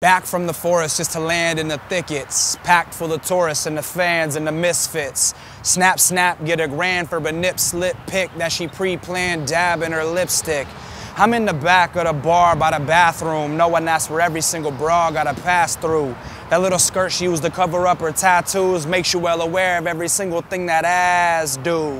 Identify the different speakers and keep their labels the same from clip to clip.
Speaker 1: Back from the forest just to land in the thickets, packed full of tourists and the fans and the misfits. Snap, snap, get a grand for a nip slip pick that she pre-planned dab in her lipstick. I'm in the back of the bar by the bathroom, knowing that's where every single bra gotta pass through. That little skirt she used to cover up her tattoos makes you well aware of every single thing that ass do.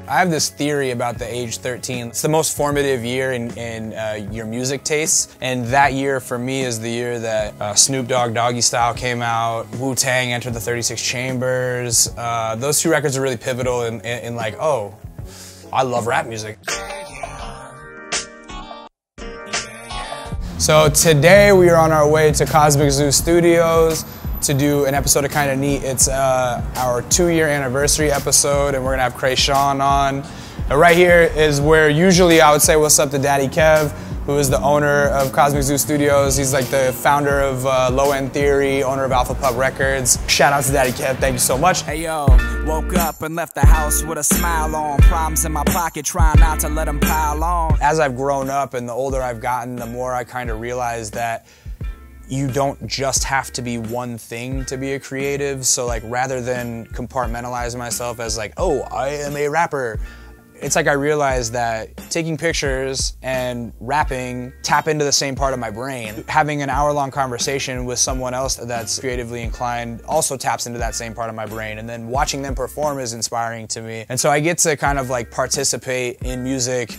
Speaker 1: I have this theory about the age 13. It's the most formative year in your music tastes, and that year for me is the year that Snoop Dogg Doggy Style came out, Wu-Tang entered the 36 Chambers. Those two records are really pivotal in like, oh, I love rap music. So today we are on our way to Cosmic Zoo Studios to do an episode of Kinda Neat. It's our 2-year anniversary episode, and we're gonna have Krayshawn on. And right here is where usually I would say what's up to Daddy Kev, who is the owner of Cosmic Zoo Studios. He's like the founder of Low End Theory, owner of Alpha Pup Records. Shout out to Daddy Kev, thank you so much.
Speaker 2: Hey yo, woke up and left the house with a smile on. Problems in my pocket, trying not to let them pile on.
Speaker 1: As I've grown up and the older I've gotten, the more I kind of realize that you don't just have to be one thing to be a creative. So like, rather than compartmentalize myself as like, oh, I am a rapper, it's like I realized that taking pictures and rapping tap into the same part of my brain. Having an hour-long conversation with someone else that's creatively inclined also taps into that same part of my brain. And then watching them perform is inspiring to me. And so I get to kind of like participate in music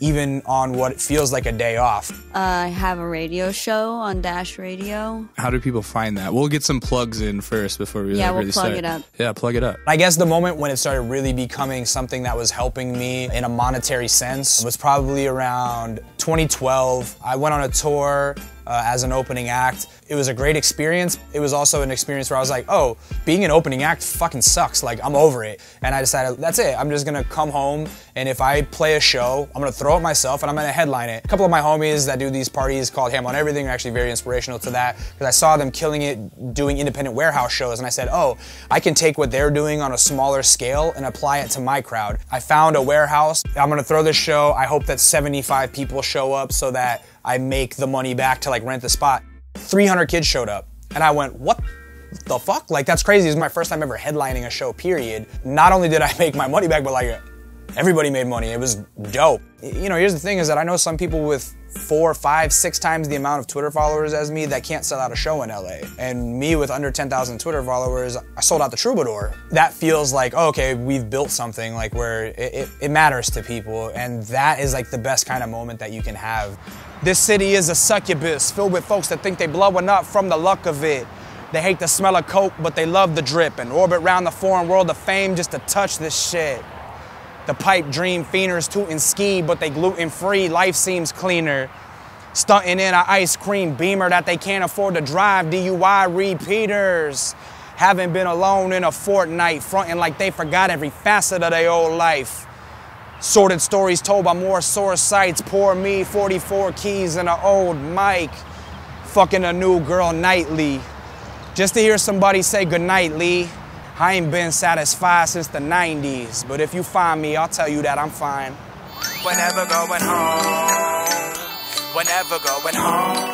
Speaker 1: even on what feels like a day off.
Speaker 3: I have a radio show on Dash Radio.
Speaker 4: How do people find that? We'll get some plugs in first before we really start.
Speaker 3: Plug it up.
Speaker 4: Yeah, plug it up.
Speaker 1: I guess the moment when it started really becoming something that was helping me in a monetary sense was probably around 2012. I went on a tour as an opening act. It was a great experience. It was also an experience where I was like, oh, being an opening act fucking sucks. Like, I'm over it. And I decided, that's it. I'm just gonna come home, and if I play a show, I'm gonna throw it myself and I'm gonna headline it. A couple of my homies that do these parties called Ham on Everything are actually very inspirational to that, because I saw them killing it doing independent warehouse shows, and I said, oh, I can take what they're doing on a smaller scale and apply it to my crowd. I found a warehouse. I'm gonna throw this show. I hope that 75 people show up so that I make the money back to like rent the spot. 300 kids showed up, and I went, what the fuck? Like, that's crazy. This is my first time ever headlining a show, period. Not only did I make my money back, but like, everybody made money. It was dope. You know, here's the thing is that I know some people with 4, 5, 6 times the amount of Twitter followers as me that can't sell out a show in LA. And me with under 10,000 Twitter followers, I sold out the Troubadour. That feels like, oh, okay, we've built something like where it matters to people. And that is like the best kind of moment that you can have. This city is a succubus filled with folks that think they blowing up from the luck of it. They hate the smell of coke, but they love the drip and orbit round the foreign world of fame just to touch this shit. The pipe dream fienders tootin' ski, but they gluten-free, life seems cleaner. Stunting in an ice cream beamer that they can't afford to drive, DUI repeaters. Haven't been alone in a fortnight, frontin' like they forgot every facet of their old life. Sordid stories told by more sore sights, poor me, 44 keys and an old mic. Fucking a new girl nightly. Just to hear somebody say goodnight, Lee. I ain't been satisfied since the 90s, but if you find me, I'll tell you that I'm fine.
Speaker 2: Whenever going home, whenever going home.